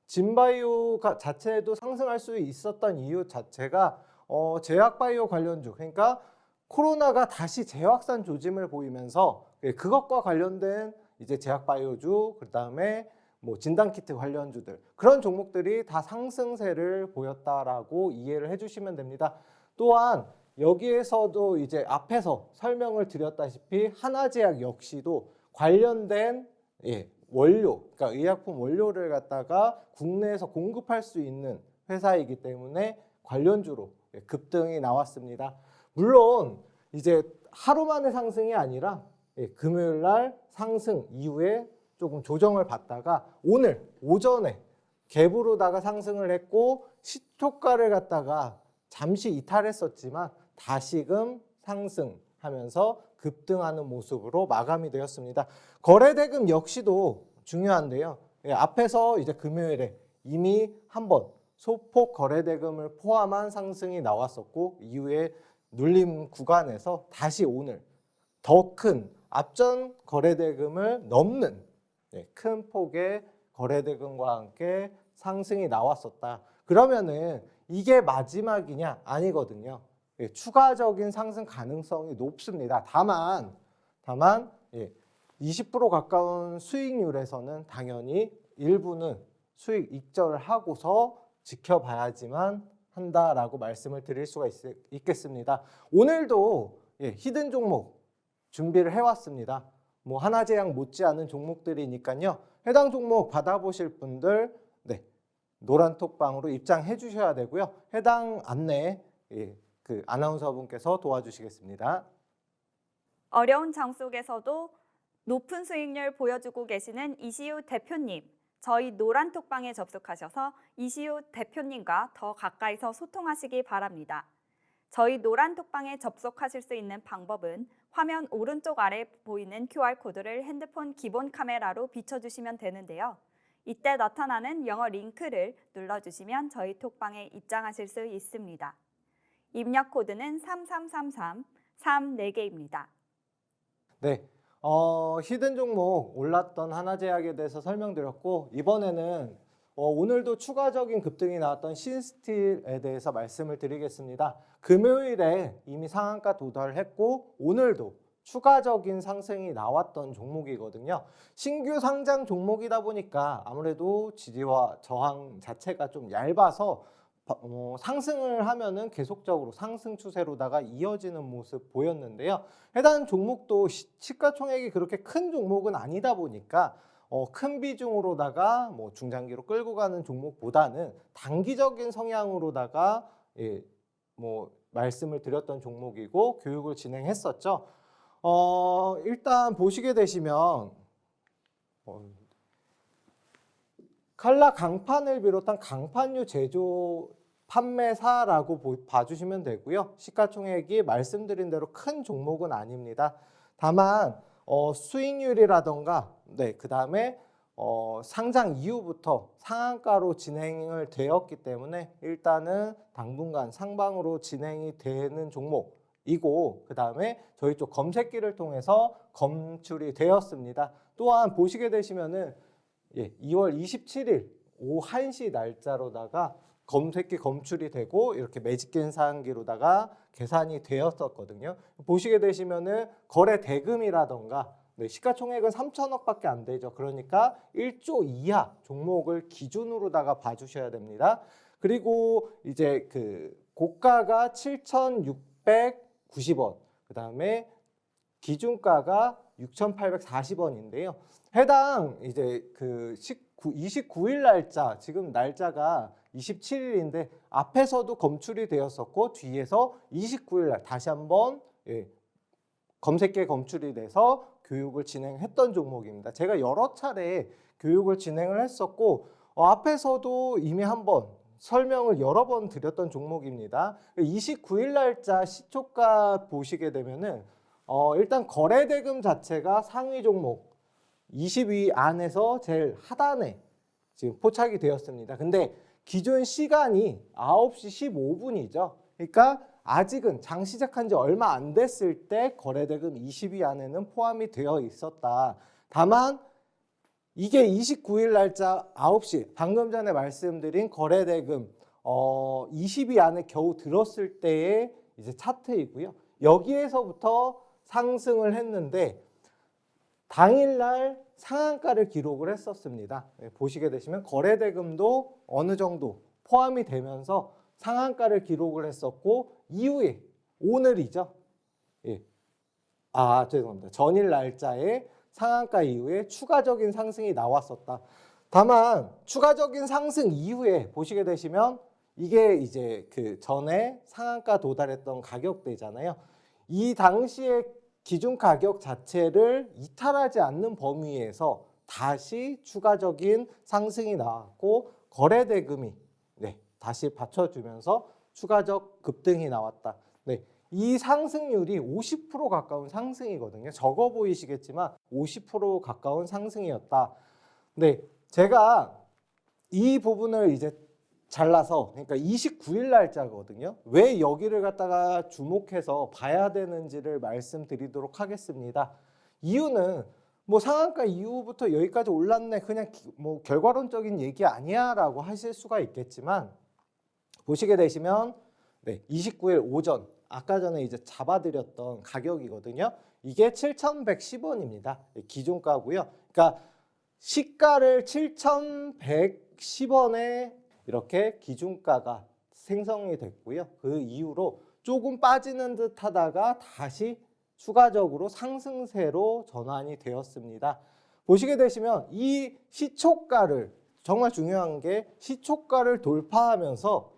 진바이오 자체도 상승할 수 있었던 이유 자체가 제약바이오 관련주 그러니까 코로나가 다시 재확산 조짐을 보이면서 그것과 관련된 이제 제약바이오주 그다음에 뭐 진단키트 관련주들 그런 종목들이 다 상승세를 보였다라고 이해를 해주시면 됩니다. 또한 여기에서도 이제 앞에서 설명을 드렸다시피 하나제약 역시도 관련된 원료, 그러니까 의약품 원료를 갖다가 국내에서 공급할 수 있는 회사이기 때문에 관련주로 급등이 나왔습니다. 물론 이제 하루 만에 상승이 아니라 금요일 날 상승 이후에 조금 조정을 받다가 오늘 오전에 갭으로다가 상승을 했고 시초가를 갖다가 잠시 이탈했었지만 다시금 상승하면서 급등하는 모습으로 마감이 되었습니다. 거래대금 역시도 중요한데요. 앞에서 이제 금요일에 이미 한번 소폭 거래대금을 포함한 상승이 나왔었고 이후에 눌림 구간에서 다시 오늘 더 큰 앞전 거래대금을 넘는 큰 폭의 거래대금과 함께 상승이 나왔었다. 그러면은 이게 마지막이냐? 아니거든요. 추가적인 상승 가능성이 높습니다. 다만 20% 가까운 수익률에서는 당연히 일부는 수익 익절을 하고서 지켜봐야지만 한다라고 말씀을 드릴 수가 있겠습니다. 오늘도 히든 종목 준비를 해왔습니다. 뭐 하나제약 못지않은 종목들이니까요. 해당 종목 받아보실 분들 노란톡방으로 입장해 주셔야 되고요. 해당 안내 그 아나운서분께서 도와주시겠습니다. 어려운 장 속에서도 높은 수익률 보여주고 계시는 이시우 대표님, 저희 노란톡방에 접속하셔서 이시우 대표님과 더 가까이서 소통하시기 바랍니다. 저희 노란톡방에 접속하실 수 있는 방법은 화면 오른쪽 아래 보이는 QR코드를 핸드폰 기본 카메라로 비춰주시면 되는데요. 이때 나타나는 영어 링크를 눌러주시면 저희 톡방에 입장하실 수 있습니다. 입력 코드는 3333, 34개입니다. 네, 히든 종목 올랐던 하나제약에 대해서 설명드렸고 이번에는 오늘도 추가적인 급등이 나왔던 신스틸에 대해서 말씀을 드리겠습니다. 금요일에 이미 상한가 도달했고 오늘도 추가적인 상승이 나왔던 종목이거든요. 신규 상장 종목이다 보니까 아무래도 지지와 저항 자체가 좀 얇아서 상승을 하면은 계속적으로 상승 추세로다가 이어지는 모습 보였는데요. 해당 종목도 시가총액이 그렇게 큰 종목은 아니다 보니까 큰 비중으로다가 뭐 중장기로 끌고 가는 종목보다는 단기적인 성향으로다가 뭐 말씀을 드렸던 종목이고 교육을 진행했었죠. 일단 보시게 되시면 칼라 강판을 비롯한 강판유 제조 판매사라고 봐주시면 되고요. 시가총액이 말씀드린 대로 큰 종목은 아닙니다. 다만 수익률이라던가 그 다음에 상장 이후부터 상한가로 진행을 되었기 때문에 일단은 당분간 상방으로 진행이 되는 종목이고 그 다음에 저희 쪽 검색기를 통해서 검출이 되었습니다. 또한 보시게 되시면은 2월 27일 오후 1시 날짜로다가 검색기 검출이 되고 이렇게 매직겐 사항기로다가 계산이 되었었거든요. 보시게 되시면은 거래 대금이라던가 시가총액은 3천억밖에 안 되죠. 그러니까 1조 이하 종목을 기준으로다가 봐주셔야 됩니다. 그리고 이제 그 고가가 7,690원, 그 다음에 기준가가 6,840원인데요. 해당 이제 그 29일 날짜, 지금 날짜가 27일인데 앞에서도 검출이 되었었고 뒤에서 29일 날 다시 한번 검색기에 검출이 돼서 교육을 진행했던 종목입니다. 제가 여러 차례 교육을 진행을 했었고 앞에서도 이미 한번 설명을 여러 번 드렸던 종목입니다. 29일 날짜 시초가 보시게 되면은 일단 거래대금 자체가 상위 종목 20위 안에서 제일 하단에 지금 포착이 되었습니다. 근데 기존 시간이 9시 15분이죠. 그러니까 아직은 장 시작한 지 얼마 안 됐을 때 거래대금 20위 안에는 포함이 되어 있었다. 다만 이게 29일 날짜 9시 방금 전에 말씀드린 거래대금 20위 안에 겨우 들었을 때의 이제 차트이고요. 여기에서부터 상승을 했는데 당일날 상한가를 기록을 했었습니다. 보시게 되시면 거래대금도 어느 정도 포함이 되면서 상한가를 기록을 했었고 이후에 오늘이죠. 죄송합니다. 전일 날짜에 상한가 이후에 추가적인 상승이 나왔었다. 다만 추가적인 상승 이후에 보시게 되시면 이게 이제 그 전에 상한가 도달했던 가격대잖아요. 이 당시에 기준 가격 자체를 이탈하지 않는 범위에서 다시 추가적인 상승이 나왔고 거래 대금이 다시 받쳐주면서 추가적 급등이 나왔다. 이 상승률이 50% 가까운 상승이거든요. 적어 보이시겠지만 50% 가까운 상승이었다. 제가 이 부분을 이제 잘라서, 그러니까 29일 날짜거든요. 왜 여기를 갖다가 주목해서 봐야 되는지를 말씀드리도록 하겠습니다. 이유는 뭐 상한가 이후부터 여기까지 올랐네, 그냥 뭐 결과론적인 얘기 아니야라고 하실 수가 있겠지만, 보시게 되시면 29일 오전, 아까 전에 이제 잡아드렸던 가격이거든요. 이게 7,110원입니다. 기존가고요. 그러니까 시가를 7,110원에 이렇게 기준가가 생성이 됐고요. 그 이후로 조금 빠지는 듯 하다가 다시 추가적으로 상승세로 전환이 되었습니다. 보시게 되시면 이 시초가를, 정말 중요한 게 시초가를 돌파하면서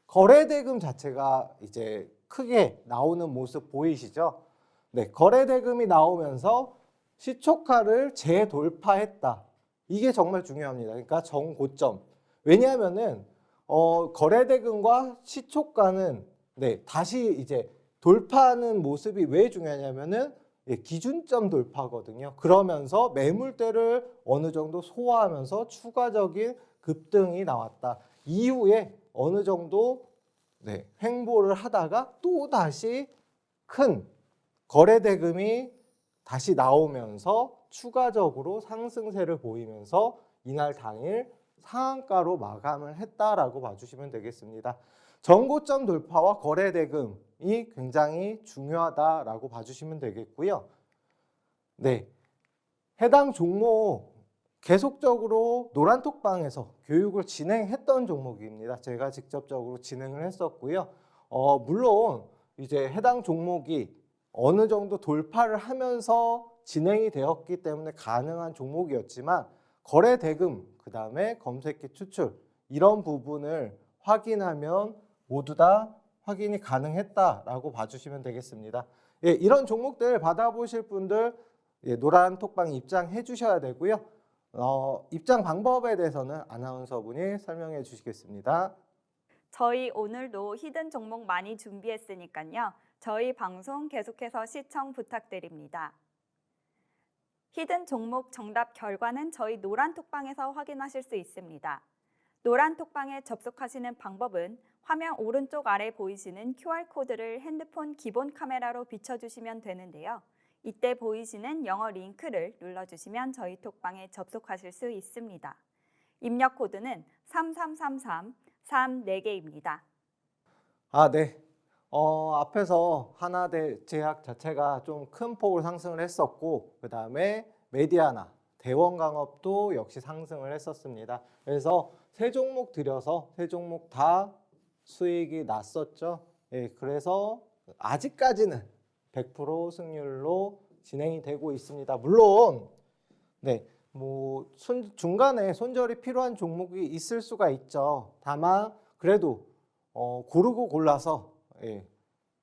거래대금 자체가 이제 크게 나오는 모습 보이시죠? 거래대금이 나오면서 시초가를 재돌파했다. 이게 정말 중요합니다. 그러니까 정고점. 왜냐하면은 거래대금과 시초가는 다시 이제 돌파하는 모습이 왜 중요하냐면은 기준점 돌파거든요. 그러면서 매물대를 어느 정도 소화하면서 추가적인 급등이 나왔다. 이후에 어느 정도 횡보를 하다가 또 다시 큰 거래대금이 다시 나오면서 추가적으로 상승세를 보이면서 이날 당일 상한가로 마감을 했다라고 봐주시면 되겠습니다. 전고점 돌파와 거래대금이 굉장히 중요하다라고 봐주시면 되겠고요. 해당 종목 계속적으로 노란톡방에서 교육을 진행했던 종목입니다. 제가 직접적으로 진행을 했었고요. 물론 이제 해당 종목이 어느 정도 돌파를 하면서 진행이 되었기 때문에 가능한 종목이었지만 거래 대금, 그 다음에 검색기 추출 이런 부분을 확인하면 모두 다 확인이 가능했다라고 봐주시면 되겠습니다. 이런 종목들 받아보실 분들 노란 톡방 입장해 주셔야 되고요. 입장 방법에 대해서는 아나운서분이 설명해 주시겠습니다. 저희 오늘도 히든 종목 많이 준비했으니까요. 저희 방송 계속해서 시청 부탁드립니다. 히든 종목 정답 결과는 저희 노란톡방에서 확인하실 수 있습니다. 노란톡방에 접속하시는 방법은 화면 오른쪽 아래 보이시는 QR코드를 핸드폰 기본 카메라로 비춰주시면 되는데요. 이때 보이시는 영어 링크를 눌러주시면 저희 톡방에 접속하실 수 있습니다. 입력 코드는 3333 34개입니다. 앞에서 하나제약 자체가 좀 큰 폭으로 상승을 했었고, 그 다음에 메디아나, 대원강업도 역시 상승을 했었습니다. 그래서 세 종목 들여서 세 종목 다 수익이 났었죠. 그래서 아직까지는 100% 승률로 진행이 되고 있습니다. 물론 중간에 손절이 필요한 종목이 있을 수가 있죠. 다만 그래도 고르고 골라서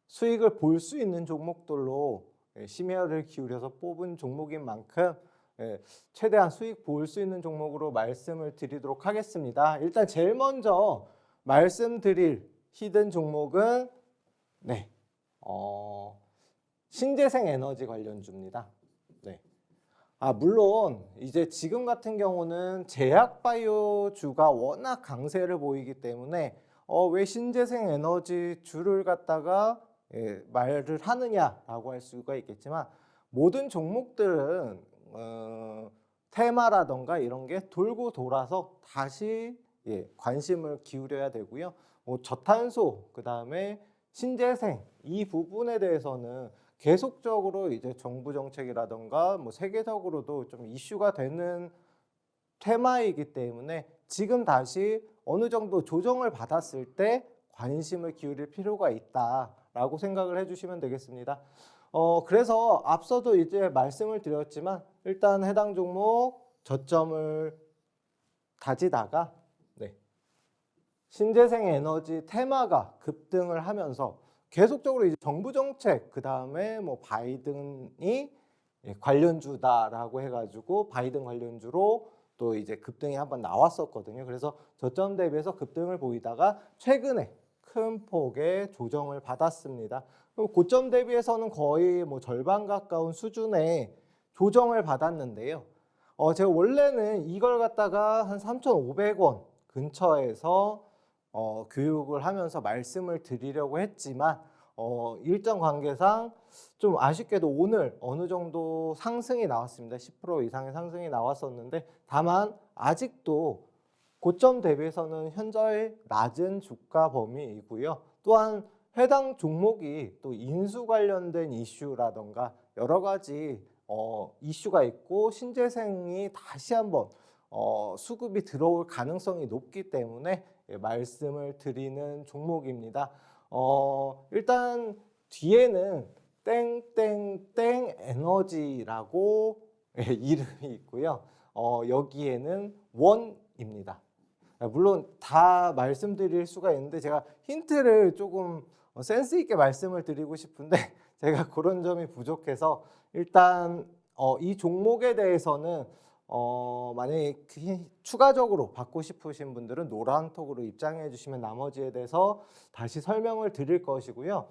수익을 볼 수 있는 종목들로 심혈을 기울여서 뽑은 종목인 만큼 최대한 수익 볼 수 있는 종목으로 말씀을 드리도록 하겠습니다. 일단 제일 먼저 말씀드릴 히든 종목은 신재생 에너지 관련주입니다. 물론 이제 지금 같은 경우는 제약바이오주가 워낙 강세를 보이기 때문에 왜 신재생 에너지 주를 갖다가 말을 하느냐라고 할 수가 있겠지만, 모든 종목들은 테마라던가 이런 게 돌고 돌아서 다시 관심을 기울여야 되고요. 저탄소, 그 다음에 신재생 이 부분에 대해서는 계속적으로 이제 정부 정책이라던가 세계적으로도 좀 이슈가 되는 테마이기 때문에 지금 다시 어느 정도 조정을 받았을 때 관심을 기울일 필요가 있다라고 생각을 해주시면 되겠습니다. 그래서 앞서도 이제 말씀을 드렸지만 일단 해당 종목 저점을 다지다가 신재생 에너지 테마가 급등을 하면서 계속적으로 이제 정부 정책, 그 다음에 뭐 바이든이 관련주다라고 해가지고 바이든 관련주로 또 이제 급등이 한번 나왔었거든요. 그래서 저점 대비해서 급등을 보이다가 최근에 큰 폭의 조정을 받았습니다. 고점 대비해서는 거의 뭐 절반 가까운 수준의 조정을 받았는데요. 제가 원래는 이걸 갖다가 한 3,500원 근처에서 교육을 하면서 말씀을 드리려고 했지만 일정 관계상 좀 아쉽게도 오늘 어느 정도 상승이 나왔습니다. 10% 이상의 상승이 나왔었는데 다만 아직도 고점 대비해서는 현저히 낮은 주가 범위이고요. 또한 해당 종목이 또 인수 관련된 이슈라던가 여러 가지 이슈가 있고 신재생이 다시 한번 수급이 들어올 가능성이 높기 때문에 말씀을 드리는 종목입니다. 일단 뒤에는 땡땡땡 에너지라고 이름이 있고요. 여기에는 원입니다. 물론 다 말씀드릴 수가 있는데 제가 힌트를 조금 센스 있게 말씀을 드리고 싶은데 제가 그런 점이 부족해서 일단 이 종목에 대해서는 만약에 추가적으로 받고 싶으신 분들은 노란톡으로 입장해 주시면 나머지에 대해서 다시 설명을 드릴 것이고요.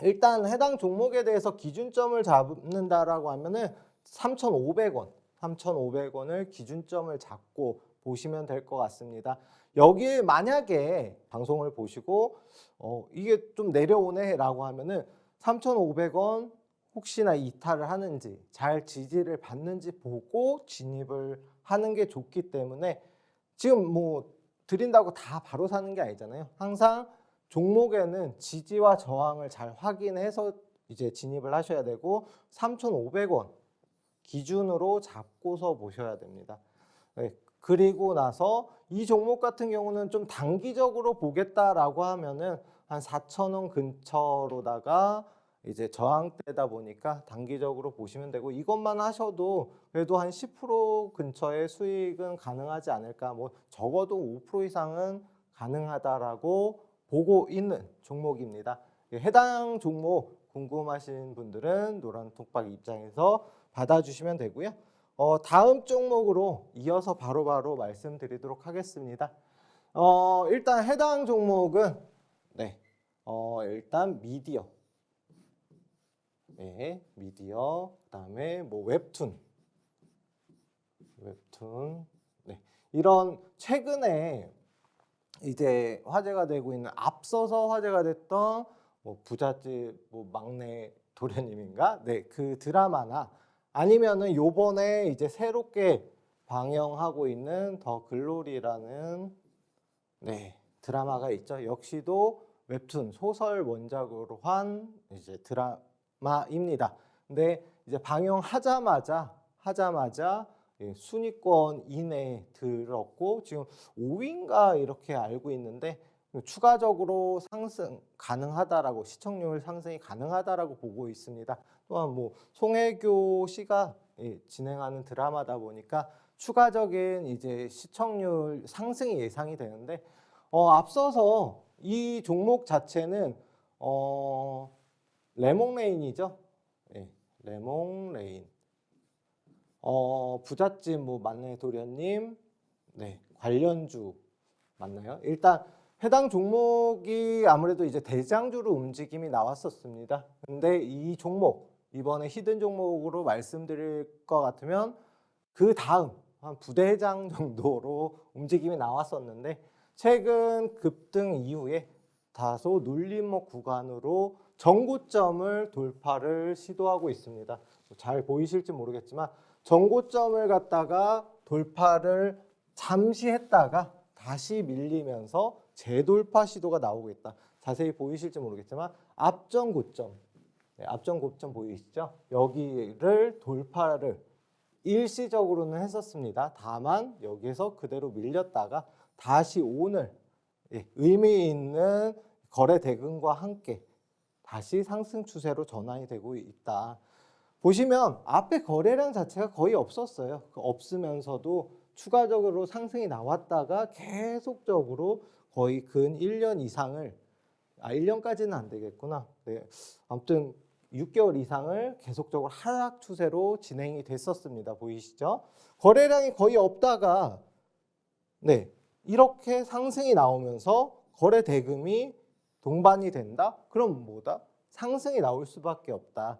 일단 해당 종목에 대해서 기준점을 잡는다라고 하면은 3,500원을 기준점을 잡고 보시면 될 것 같습니다. 여기에 만약에 방송을 보시고 이게 좀 내려오네 라고 하면은 3,500원 혹시나 이탈을 하는지 잘 지지를 받는지 보고 진입을 하는 게 좋기 때문에 지금 뭐 드린다고 다 바로 사는 게 아니잖아요. 항상 종목에는 지지와 저항을 잘 확인해서 이제 진입을 하셔야 되고 3,500원 기준으로 잡고서 보셔야 됩니다. 네, 그리고 나서 이 종목 같은 경우는 좀 단기적으로 보겠다라고 하면은 한 4,000원 근처로다가 이제 저항대다 보니까 단기적으로 보시면 되고 이것만 하셔도 그래도 한 10% 근처의 수익은 가능하지 않을까. 뭐 적어도 5% 이상은 가능하다라고 보고 있는 종목입니다. 해당 종목 궁금하신 분들은 노란 톡박 입장에서 받아주시면 되고요. 다음 종목으로 이어서 바로바로 말씀드리도록 하겠습니다. 일단 해당 종목은 일단 미디어, 미디어, 그다음에 뭐 웹툰, 이런 최근에 이제 화제가 되고 있는 앞서서 화제가 됐던 뭐 부잣집 뭐 막내 도련님인가? 그 드라마나 아니면은 요번에 이제 새롭게 방영하고 있는 더 글로리라는 드라마가 있죠. 역시도 웹툰 소설 원작으로 한 이제 드라마입니다. 근데 이제 방영하자마자 순위권 이내에 들었고 지금 5위인가 이렇게 알고 있는데 추가적으로 상승 가능하다라고 시청률 상승이 가능하다라고 보고 있습니다. 또한 뭐 송혜교 씨가 진행하는 드라마다 보니까 추가적인 이제 시청률 상승이 예상이 되는데 앞서서 이 종목 자체는 레몽레인이죠. 레몽레인. 부잣집 뭐 만내 도련님 관련주 맞나요? 일단 해당 종목이 아무래도 이제 대장주로 움직임이 나왔었습니다. 근데 이 종목 이번에 히든 종목으로 말씀드릴 것 같으면 그 다음 한 부대장 정도로 움직임이 나왔었는데 최근 급등 이후에 다소 눌림목 구간으로 전고점을 돌파를 시도하고 있습니다. 잘 보이실지 모르겠지만 전고점을 갖다가 돌파를 잠시 했다가 다시 밀리면서 재돌파 시도가 나오고 있다. 자세히 보이실지 모르겠지만 앞전 고점 보이시죠? 여기를 돌파를 일시적으로는 했었습니다. 다만 여기서 그대로 밀렸다가 다시 오늘 의미 있는 거래 대금과 함께 다시 상승 추세로 전환이 되고 있다. 보시면 앞에 거래량 자체가 거의 없었어요. 없으면서도 추가적으로 상승이 나왔다가 계속적으로 거의 근 1년 이상을 1년까지는 안 되겠구나. 네, 아무튼 6개월 이상을 계속적으로 하락 추세로 진행이 됐었습니다. 보이시죠? 거래량이 거의 없다가 네, 이렇게 상승이 나오면서 거래 대금이 동반이 된다? 그럼 뭐다? 상승이 나올 수밖에 없다.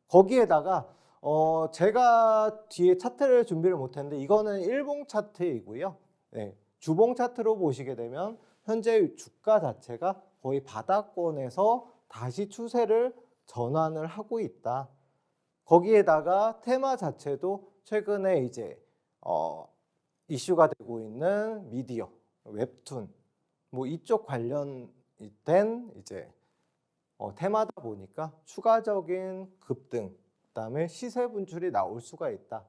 거기에다가 제가 뒤에 차트를 준비를 못했는데 이거는 일봉 차트이고요. 네, 주봉 차트로 보시게 되면 현재 주가 자체가 거의 바닥권에서 다시 추세를 전환을 하고 있다. 거기에다가 테마 자체도 최근에 이제 이슈가 되고 있는 미디어, 웹툰, 뭐 이쪽 관련된 이제 테마다 보니까 추가적인 급등, 그다음에 시세 분출이 나올 수가 있다.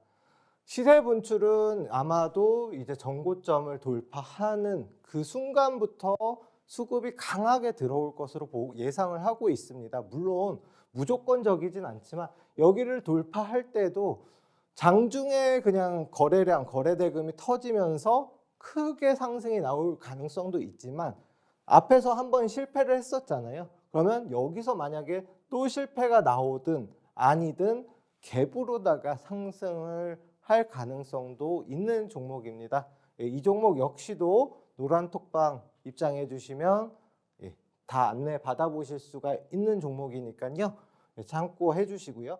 시세 분출은 아마도 이제 전고점을 돌파하는 그 순간부터 수급이 강하게 들어올 것으로 예상을 하고 있습니다. 물론 무조건적이진 않지만 여기를 돌파할 때도 장중에 그냥 거래량, 거래 대금이 터지면서 크게 상승이 나올 가능성도 있지만 앞에서 한번 실패를 했었잖아요. 그러면 여기서 만약에 또 실패가 나오든 아니든 갭으로다가 상승을 할 가능성도 있는 종목입니다. 이 종목 역시도 노란톡방 입장해 주시면 다 안내 받아보실 수가 있는 종목이니까요. 참고해 주시고요.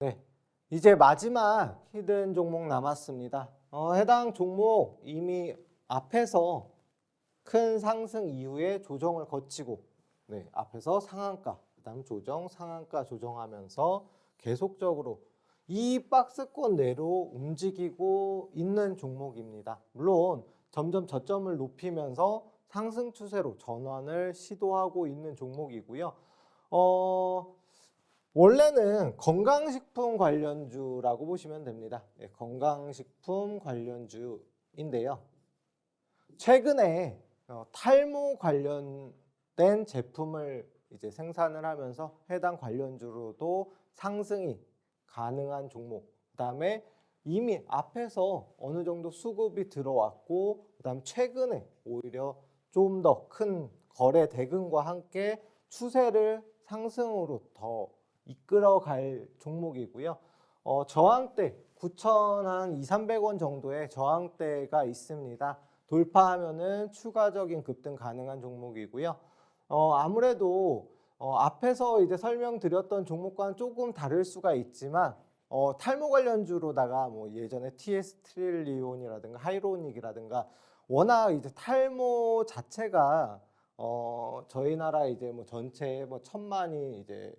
네, 이제 마지막 히든 종목 남았습니다. 해당 종목 이미 앞에서 큰 상승 이후에 조정을 거치고 앞에서 상한가, 그다음 조정, 상한가 조정하면서 계속적으로 이 박스권 내로 움직이고 있는 종목입니다. 물론 점점 저점을 높이면서 상승 추세로 전환을 시도하고 있는 종목이고요. 원래는 건강식품 관련주라고 보시면 됩니다. 건강식품 관련주인데요. 최근에 탈모 관련된 제품을 이제 생산을 하면서 해당 관련주로도 상승이 가능한 종목. 그다음에 이미 앞에서 어느 정도 수급이 들어왔고, 그다음 최근에 오히려 좀 더 큰 거래 대금과 함께 추세를 상승으로 더 이끌어갈 종목이고요. 저항대 9,200-300원 정도의 저항대가 있습니다. 돌파하면은 추가적인 급등 가능한 종목이고요. 아무래도 앞에서 이제 설명드렸던 종목과는 조금 다를 수가 있지만 탈모 관련주로다가 뭐 예전에 TS 트릴리온이라든가 하이로닉이라든가 워낙 이제 탈모 자체가 저희 나라 이제 뭐 전체에 뭐 1,000만이 이제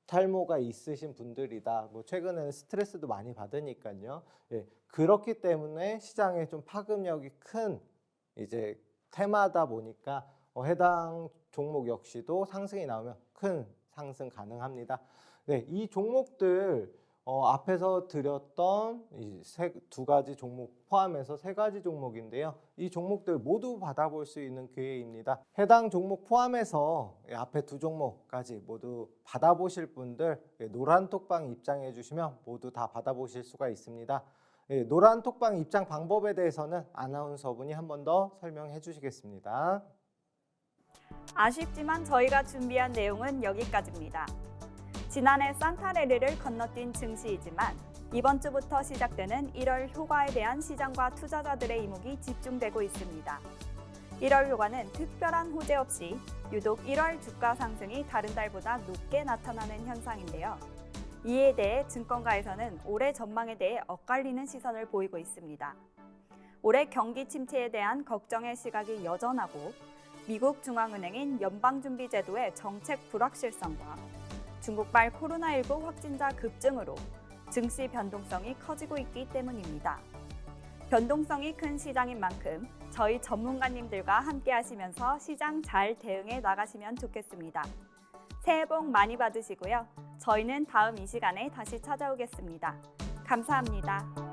탈모가 있으신 분들이다. 뭐 최근에는 스트레스도 많이 받으니까요. 그렇기 때문에 시장에 좀 파급력이 큰 이제 테마다 보니까 해당 종목 역시도 상승이 나오면 큰 상승 가능합니다. 이 종목들 앞에서 드렸던 이 두 가지 종목 포함해서 세 가지 종목인데요. 이 종목들 모두 받아볼 수 있는 기회입니다. 해당 종목 포함해서 앞에 두 종목까지 모두 받아보실 분들 노란톡방 입장해 주시면 모두 다 받아보실 수가 있습니다. 노란톡방 입장 방법에 대해서는 아나운서분이 한 번 더 설명해 주시겠습니다. 아쉽지만 저희가 준비한 내용은 여기까지입니다. 지난해 산타레르를 건너뛴 증시이지만 이번 주부터 시작되는 1월 효과에 대한 시장과 투자자들의 이목이 집중되고 있습니다. 1월 효과는 특별한 호재 없이 유독 1월 주가 상승이 다른 달보다 높게 나타나는 현상인데요. 이에 대해 증권가에서는 올해 전망에 대해 엇갈리는 시선을 보이고 있습니다. 올해 경기 침체에 대한 걱정의 시각이 여전하고 미국 중앙은행인 연방준비제도의 정책 불확실성과 중국발 코로나19 확진자 급증으로 증시 변동성이 커지고 있기 때문입니다. 변동성이 큰 시장인 만큼 저희 전문가님들과 함께 하시면서 시장 잘 대응해 나가시면 좋겠습니다. 새해 복 많이 받으시고요. 저희는 다음 이 시간에 다시 찾아오겠습니다. 감사합니다.